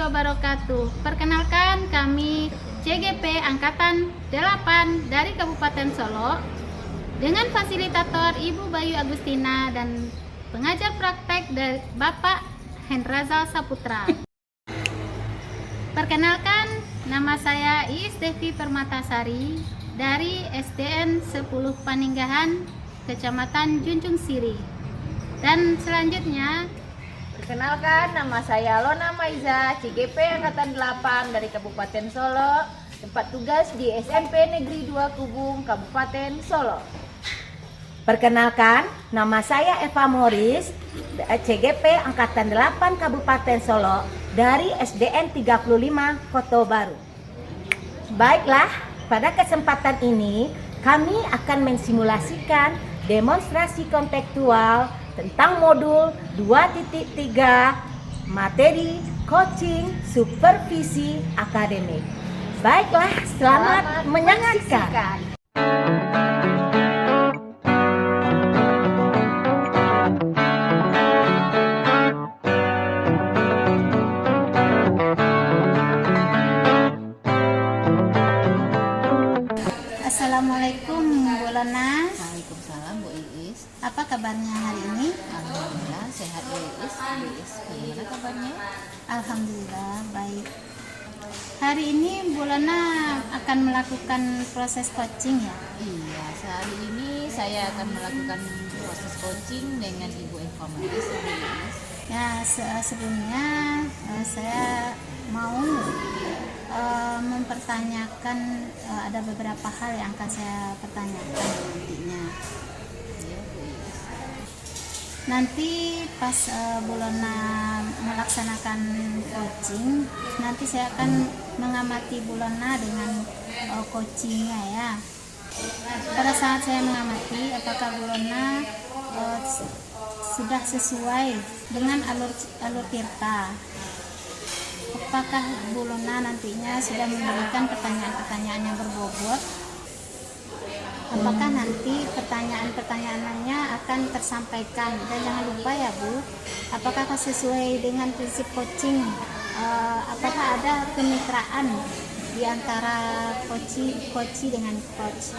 wabarakatuh. Perkenalkan, kami CGP Angkatan 8 dari Kabupaten Solo dengan fasilitator Ibu Bayu Agustina dan pengajar praktek dari Bapak Hendrazal Saputra. Perkenalkan, nama saya Iis Devi Permatasari dari SDN 10 Paninggahan, Kecamatan Junjung Siri. Dan selanjutnya, perkenalkan, nama saya Lona Maiza, CGP Angkatan 8 dari Kabupaten Solo, tempat tugas di SMP Negeri 2 Kubung, Kabupaten Solo. Perkenalkan, nama saya Eva Moris, CGP Angkatan 8 Kabupaten Solo dari SDN 35 Koto Baru. Baiklah, pada kesempatan ini kami akan mensimulasikan demonstrasi kontekstual tentang modul 2.3 materi coaching supervisi akademik. Baiklah, selamat menyaksikan. Assalamualaikum Bu Lona. Waalaikumsalam Bu Iis. Apa kabarnya hari ini? Alhamdulillah sehat Bu Iis. Bu Iis, bagaimana kabarnya? Alhamdulillah baik. Hari ini Bu Lona akan melakukan proses coaching ya? Iya, hari ini saya akan melakukan proses coaching dengan Ibu Informatis Bu Iis. Ya, sebelumnya saya mau mempertanyakan ada beberapa hal yang akan saya pertanyakan nantinya. Iya Bu Iis. Nanti pas Bu Lona melaksanakan coaching, nanti saya akan mengamati Bu Lona dengan coachingnya ya. Pada saat saya mengamati, apakah Bu Lona sudah sesuai dengan alur tirta? Apakah Bu Lona nantinya sudah memberikan pertanyaan-pertanyaan yang berbobot? Apakah nanti pertanyaan-pertanyaannya akan tersampaikan? Dan jangan lupa ya Bu, apakah sesuai dengan prinsip coaching? Apakah ada kemitraan di antara coach dengan coach?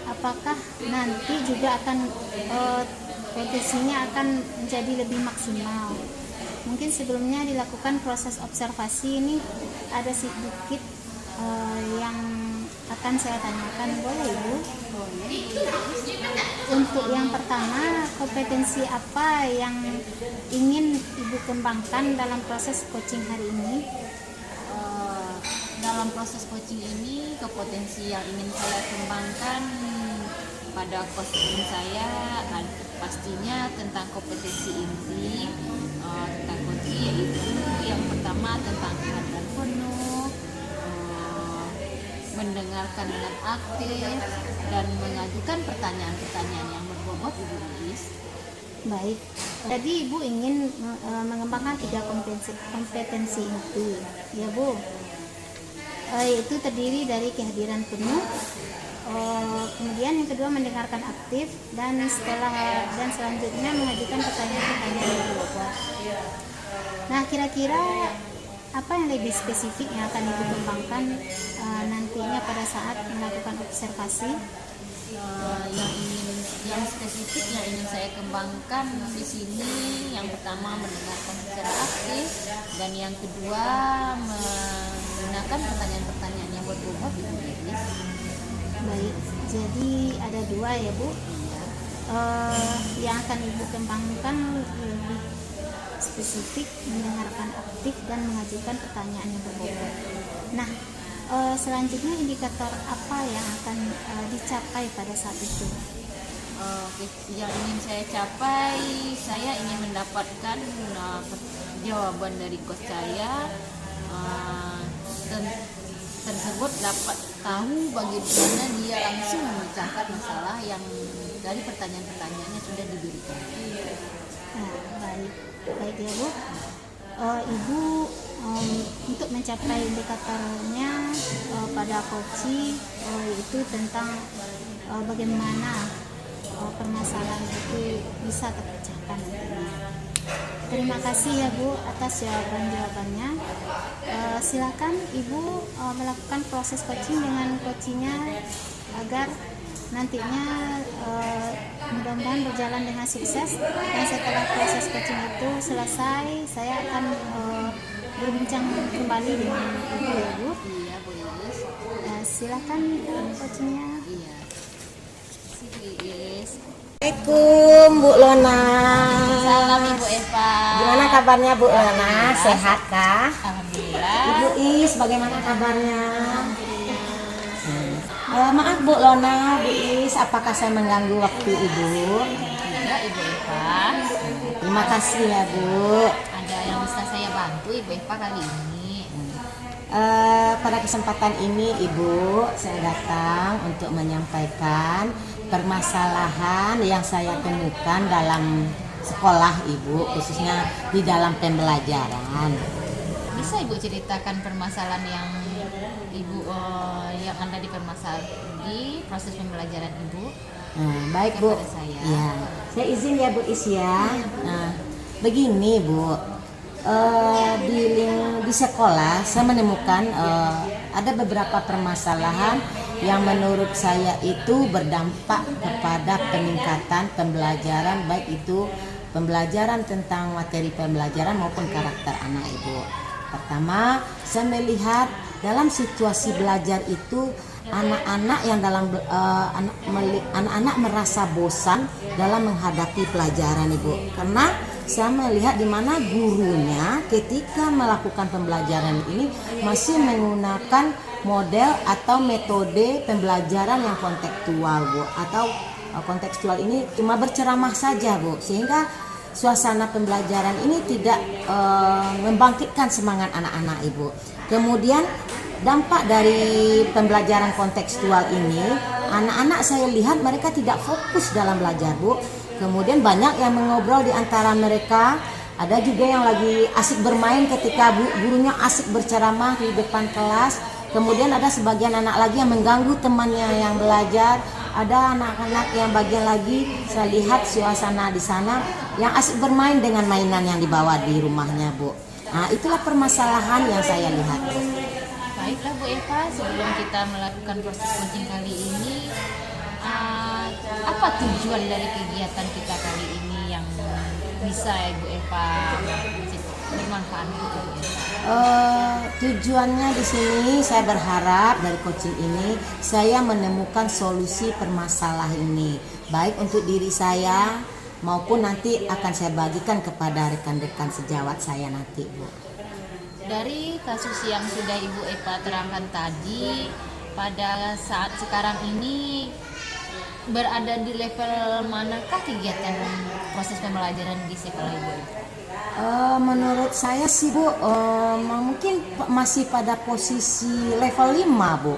Apakah nanti juga akan potensinya akan menjadi lebih maksimal? Mungkin sebelumnya dilakukan proses observasi ini ada sedikit yang akan saya tanyakan, boleh Ibu? Boleh. Untuk yang pertama, kompetensi apa yang ingin Ibu kembangkan dalam proses coaching hari ini? Dalam proses coaching ini, kompetensi yang ingin saya kembangkan pada coaching saya pastinya tentang kompetensi inti tentang coaching, yaitu yang pertama tentang kehadiran penuh, mendengarkan dengan aktif, dan mengajukan pertanyaan-pertanyaan yang berbobot Ibu Iis. Baik, jadi Ibu ingin mengembangkan 3 kompetensi inti, ya Bu. Itu terdiri dari kehadiran penuh, kemudian yang kedua mendengarkan aktif, dan selanjutnya mengajukan pertanyaan-pertanyaan yang berbobot. Nah, kira-kira apa yang lebih spesifik yang akan Ibu kembangkan nantinya pada saat melakukan observasi? Yang spesifik yang ingin saya kembangkan di sini, yang pertama mendengarkan secara aktif, dan yang kedua menggunakan pertanyaan-pertanyaan yang berbobot Ibu Iis. Baik, jadi ada 2 ya Bu. Yang akan Ibu kembangkan lebih spesifik, mendengarkan aktif, dan mengajukan pertanyaan yang berbobot. Nah, selanjutnya indikator apa yang akan dicapai pada saat itu? Yang ingin saya capai, saya ingin mendapatkan jawaban dari coach saya tersebut, dapat tahu bagaimana dia langsung memecahkan masalah yang dari pertanyaan-pertanyaannya sudah diberikan. Baik ya Bu. Ibu untuk mencapai indikatornya pada coaching itu tentang bagaimana permasalahan itu bisa terpecahkan nantinya. Terima kasih ya Bu atas jawabannya. Silakan Ibu melakukan proses coaching dengan coachingnya agar nantinya mudah-mudahan berjalan dengan sukses, dan setelah proses coaching itu selesai saya akan berbincang kembali dengan Ibu ya Bu. Iya, Bu Iis. Silakan Ibu coachingnya. Iya. Si Bu Iis. Assalamualaikum Bu Lona. Salam Ibu Eva. Gimana kabarnya Bu Lona? Sehat kah? Alhamdulillah. Ibu Is, bagaimana kabarnya? Maaf Bu Lona, Bu Is, apakah saya mengganggu waktu Ibu? Tidak Ibu Eva. Terima kasih ya Bu. Ada yang bisa saya bantu Ibu Eva kali ini? Pada kesempatan ini Ibu, saya datang untuk menyampaikan permasalahan yang saya temukan dalam sekolah Ibu, khususnya di dalam pembelajaran. Bisa Ibu ceritakan permasalahan yang Ibu yang Anda di proses pembelajaran Ibu? Baik Bu. Kepada saya. Ya, saya izin ya Bu Is ya. Nah, begini Bu. Di sekolah saya menemukan ada beberapa permasalahan yang menurut saya itu berdampak kepada peningkatan pembelajaran, baik itu pembelajaran tentang materi pembelajaran maupun karakter anak Ibu. Pertama, saya melihat dalam situasi belajar itu anak-anak yang anak-anak merasa bosan dalam menghadapi pelajaran Ibu, karena saya melihat di mana gurunya ketika melakukan pembelajaran ini masih menggunakan model atau metode pembelajaran yang kontekstual Bu, atau kontekstual ini cuma berceramah saja Bu, sehingga suasana pembelajaran ini tidak membangkitkan semangat anak-anak Ibu. Kemudian dampak dari pembelajaran kontekstual ini, anak-anak saya lihat mereka tidak fokus dalam belajar Bu. Kemudian banyak yang mengobrol di antara mereka. Ada juga yang lagi asik bermain ketika gurunya asik berceramah di depan kelas. Kemudian ada sebagian anak lagi yang mengganggu temannya yang belajar. Ada anak-anak yang bagian lagi saya lihat suasana di sana yang asik bermain dengan mainan yang dibawa di rumahnya Bu. Nah, itulah permasalahan yang saya lihat Bu. Baiklah Bu Eva, sebelum kita melakukan proses coaching kali ini, apa tujuan dari kegiatan kita kali ini yang bisa Ibu Eva bermanfaat untuk Bu Eva? Tujuannya di sini saya berharap dari coaching ini saya menemukan solusi permasalahan ini, baik untuk diri saya maupun nanti akan saya bagikan kepada rekan-rekan sejawat saya nanti Bu. Dari kasus yang sudah Ibu Eva terangkan tadi, pada saat sekarang ini berada di level manakah kegiatan proses pembelajaran di sekolah Ibu Eva? Menurut saya sih Bu, mungkin masih pada posisi level 5 Bu.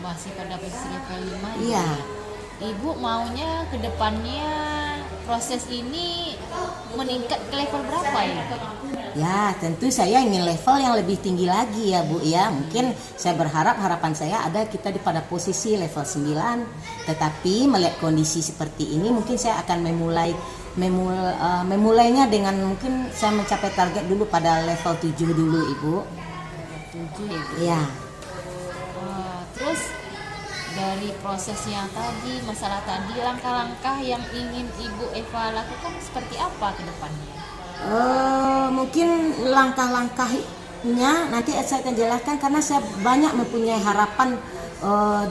Masih pada posisi level 5 ya? Iya. Ibu maunya ke depannya proses ini meningkat ke level berapa ya? Ya, tentu saya ingin level yang lebih tinggi lagi ya Bu ya. Mungkin saya berharap, harapan saya ada kita di pada posisi level 9. Tetapi melihat kondisi seperti ini mungkin saya akan memulainya dengan mungkin saya mencapai target dulu pada level 7 dulu Ibu. 7 ya Bu? Iya. Terus dari proses yang tadi, masalah tadi, langkah-langkah yang ingin Ibu Eva lakukan seperti apa ke depannya? Mungkin langkah-langkahnya nanti saya akan jelaskan, karena saya banyak mempunyai harapan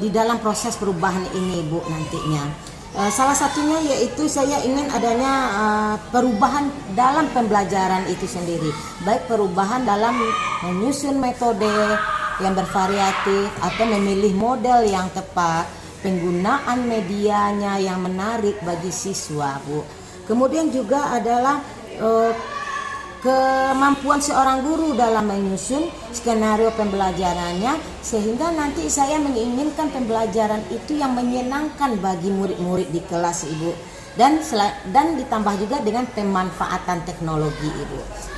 di dalam proses perubahan ini Bu nantinya. Salah satunya yaitu saya ingin adanya perubahan dalam pembelajaran itu sendiri, baik perubahan dalam menyusun metode yang bervariatif atau memilih model yang tepat, penggunaan medianya yang menarik bagi siswa Bu. Kemudian juga adalah kemampuan seorang guru dalam menyusun skenario pembelajarannya, sehingga nanti saya menginginkan pembelajaran itu yang menyenangkan bagi murid-murid di kelas Ibu, dan ditambah juga dengan pemanfaatan teknologi Ibu.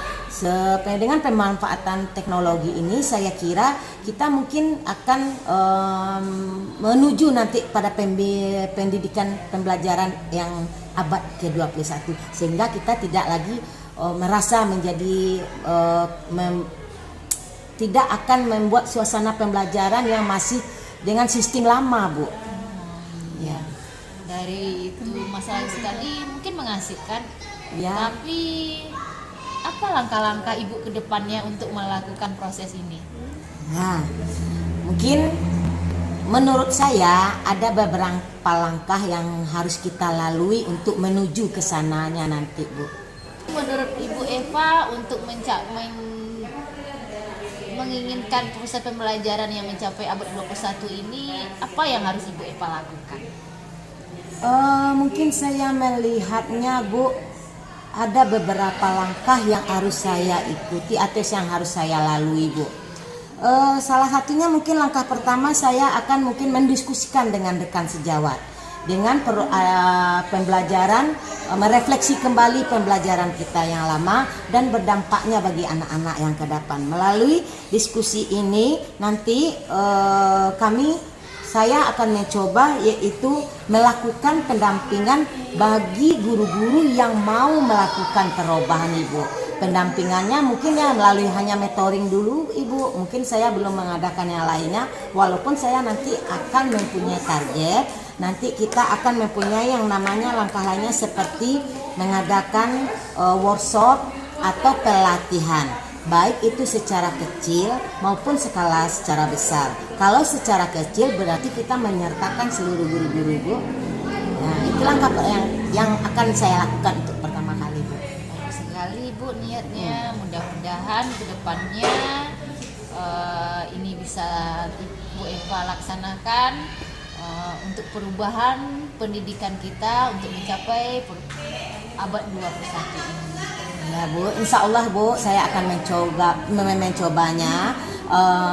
Dengan pemanfaatan teknologi ini saya kira kita mungkin akan menuju nanti pada pendidikan pembelajaran yang abad ke-21, sehingga kita tidak lagi merasa menjadi tidak akan membuat suasana pembelajaran yang masih dengan sistem lama, Bu. Ya. Dari itu masalah sekali mungkin mengasihkan, Ya. tapi apa langkah-langkah Ibu ke depannya untuk melakukan proses ini? Nah, mungkin menurut saya ada beberapa langkah yang harus kita lalui untuk menuju ke sananya nanti, Bu. Menurut Ibu Eva untuk menginginkan proses pembelajaran yang mencapai abad 21 ini, apa yang harus Ibu Eva lakukan? Mungkin saya melihatnya, Bu, ada beberapa langkah yang harus saya ikuti atau yang harus saya lalui, Bu. Salah satunya mungkin langkah pertama saya akan mungkin mendiskusikan dengan rekan sejawat dengan pembelajaran, merefleksi kembali pembelajaran kita yang lama dan berdampaknya bagi anak-anak yang ke depan. Melalui diskusi ini nanti saya akan mencoba yaitu melakukan pendampingan bagi guru-guru yang mau melakukan perubahan, Ibu. Pendampingannya mungkin ya melalui hanya mentoring dulu, Ibu. Mungkin saya belum mengadakan yang lainnya, walaupun saya nanti akan mempunyai target. Nanti kita akan mempunyai yang namanya langkah lainnya seperti mengadakan workshop atau pelatihan, baik itu secara kecil maupun skala secara besar. Kalau secara kecil berarti kita menyertakan seluruh guru-guru, Bu. Nah, itu langkah yang akan saya lakukan untuk pertama kali, Bu. Bagus sekali Bu niatnya, mudah-mudahan ke depannya ini bisa Ibu Eva laksanakan untuk perubahan pendidikan kita untuk mencapai abad 21 ini. Ya, Bu, insya Allah, Bu, saya akan mencobanya.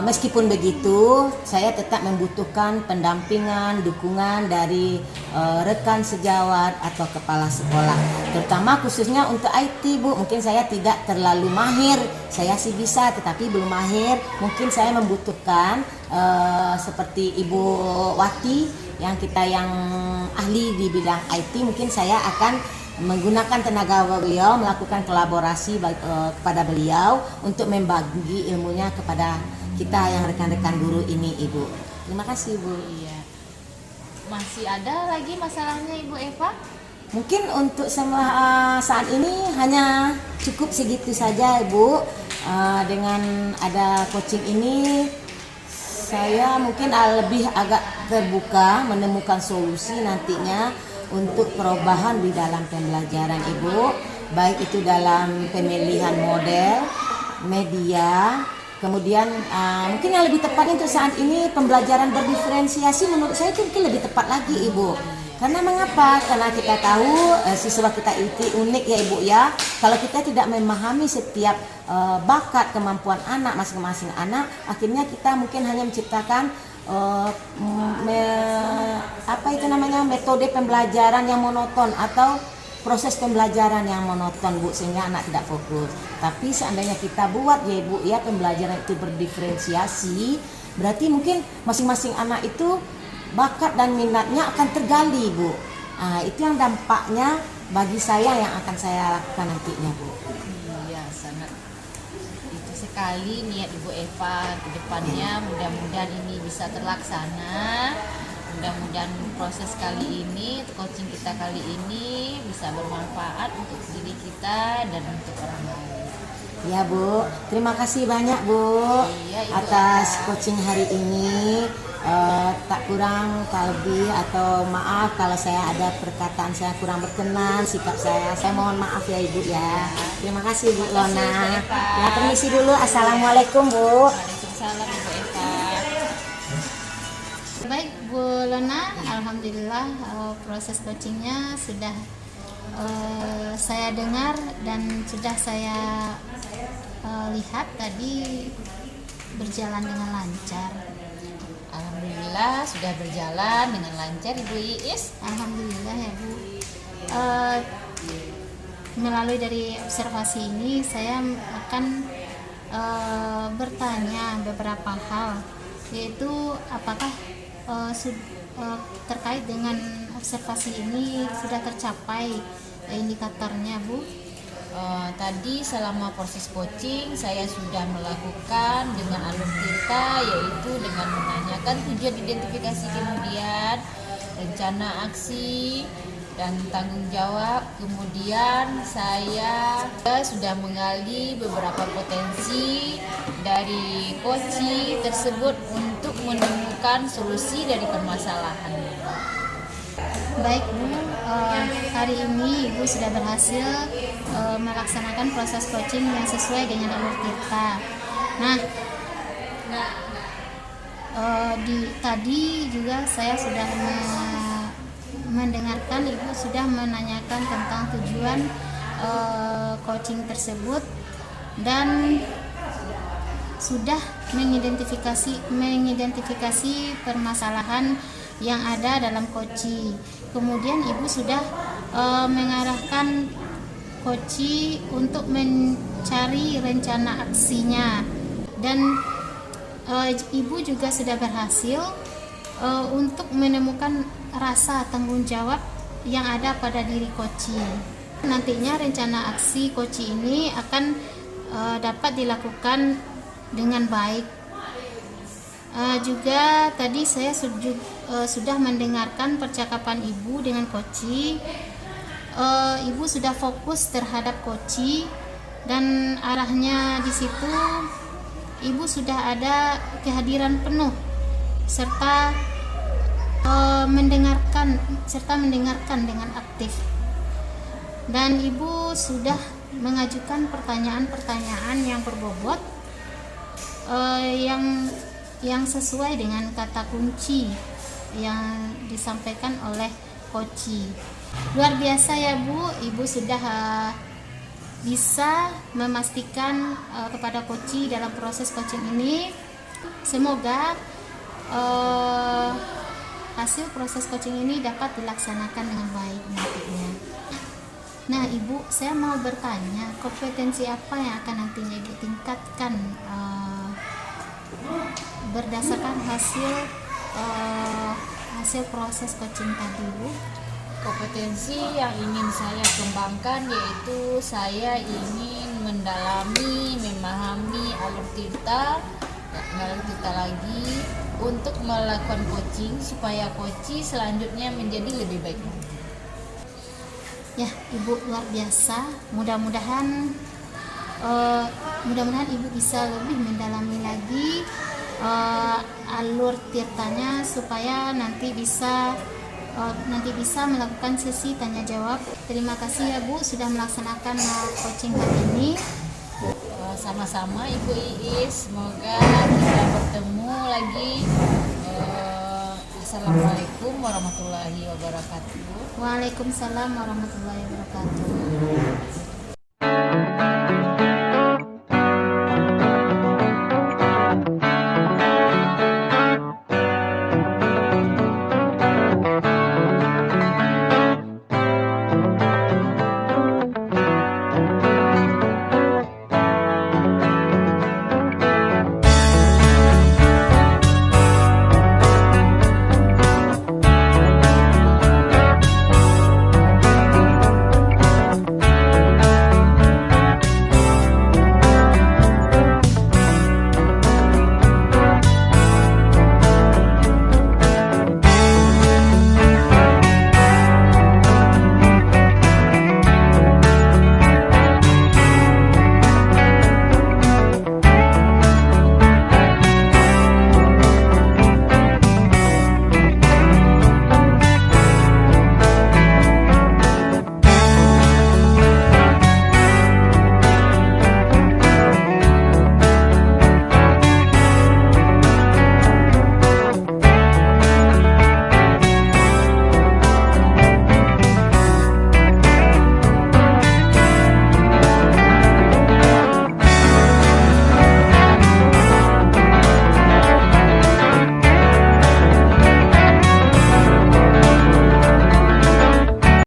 Meskipun begitu, saya tetap membutuhkan pendampingan, dukungan dari rekan sejawat atau kepala sekolah, terutama khususnya untuk IT, Bu. Mungkin saya tidak terlalu mahir, saya sih bisa, tetapi belum mahir. Mungkin saya membutuhkan seperti Ibu Wati yang ahli di bidang IT. Mungkin saya akan menggunakan tenaga beliau, melakukan kolaborasi kepada beliau untuk membagi ilmunya kepada kita yang rekan-rekan guru ini, Ibu. Terima kasih, Bu. Iya. Masih ada lagi masalahnya Ibu Eva? Mungkin untuk saat ini hanya cukup segitu saja, Ibu. Dengan ada coaching ini, saya mungkin lebih agak terbuka menemukan solusi nantinya untuk perubahan di dalam pembelajaran, Ibu, baik itu dalam pemilihan model, media, kemudian mungkin yang lebih tepat untuk saat ini pembelajaran berdiferensiasi menurut saya itu mungkin lebih tepat lagi, Ibu. Karena mengapa? Karena kita tahu siswa kita itu unik ya, Ibu ya. Kalau kita tidak memahami setiap bakat kemampuan anak masing-masing anak, akhirnya kita mungkin hanya menciptakan metode pembelajaran yang monoton atau proses pembelajaran yang monoton, Bu, sehingga anak tidak fokus. Tapi seandainya kita buat ya, Ibu ya, pembelajaran itu berdiferensiasi, berarti mungkin masing-masing anak itu bakat dan minatnya akan tergali, Bu. Itu yang dampaknya bagi saya yang akan saya lakukan nantinya, Bu. Iya, sangat itu sekali niat Ibu Eva ke depannya. Mudah-mudahan ini bisa terlaksana. Mudah-mudahan proses kali ini, coaching kita kali ini bisa bermanfaat untuk diri kita dan untuk orang lain. Ya, Bu, terima kasih banyak, Bu, Iya, Ibu atas Eva. coaching hari ini. Tak kurang, tak lebih, atau maaf kalau saya ada perkataan saya kurang berkenan, sikap saya mohon maaf ya, Ibu ya. Terima kasih, Bu Terima kasih, Lona. Bu Eva. Ya, permisi dulu. Assalamualaikum, Bu. Waalaikumsalam Ibu Eva. Baik, Bu Lona, alhamdulillah proses coachingnya sudah saya dengar dan sudah saya lihat tadi berjalan dengan lancar. Alhamdulillah sudah berjalan dengan lancar, Ibu Iis. Alhamdulillah ya, Bu. Melalui dari observasi ini saya akan bertanya beberapa hal, yaitu apakah terkait dengan observasi ini sudah tercapai indikatornya, Bu? Tadi selama proses coaching saya sudah melakukan dengan alur tirta, yaitu dengan menanyakan tujuan identifikasi, kemudian rencana aksi dan tanggung jawab. Kemudian saya sudah menggali beberapa potensi dari coaching tersebut untuk menemukan solusi dari permasalahan. Baik Bu, hari ini Ibu sudah berhasil melaksanakan proses coaching yang sesuai dengan alur tirta. Nah, tadi juga saya sudah mendengarkan Ibu sudah menanyakan tentang tujuan coaching tersebut dan sudah mengidentifikasi permasalahan yang ada dalam coaching. Kemudian Ibu sudah mengarahkan coaching untuk mencari rencana aksinya, dan Ibu juga sudah berhasil untuk menemukan rasa tanggung jawab yang ada pada diri coaching. Nantinya rencana aksi coaching ini akan dapat dilakukan dengan baik. Juga tadi saya sudah mendengarkan percakapan Ibu dengan coaching. Ibu sudah fokus terhadap coaching dan arahnya di situ Ibu sudah ada kehadiran penuh serta mendengarkan dengan aktif. Dan Ibu sudah mengajukan pertanyaan-pertanyaan yang berbobot yang sesuai dengan kata kunci yang disampaikan oleh coaching. Luar biasa ya Bu, Ibu sudah bisa memastikan kepada coaching dalam proses coaching ini. Semoga hasil proses coaching ini dapat dilaksanakan dengan baik nantinya. Nah Ibu, saya mau bertanya, kompetensi apa yang akan nantinya Ibu tingkatkan berdasarkan hasil proses coaching tadi Bu? Kompetensi yang ingin saya kembangkan yaitu saya ingin mendalami, memahami alur tirta lagi untuk melakukan coaching supaya coaching selanjutnya menjadi lebih baik. Ya Ibu, luar biasa. Mudah-mudahan Ibu bisa lebih mendalami lagi alur tirtanya supaya nanti bisa melakukan sesi tanya jawab. Terima kasih ya Bu sudah melaksanakan coaching hari ini. Sama-sama Ibu Iis, semoga kita bertemu lagi. Assalamualaikum warahmatullahi wabarakatuh. Waalaikumsalam warahmatullahi wabarakatuh.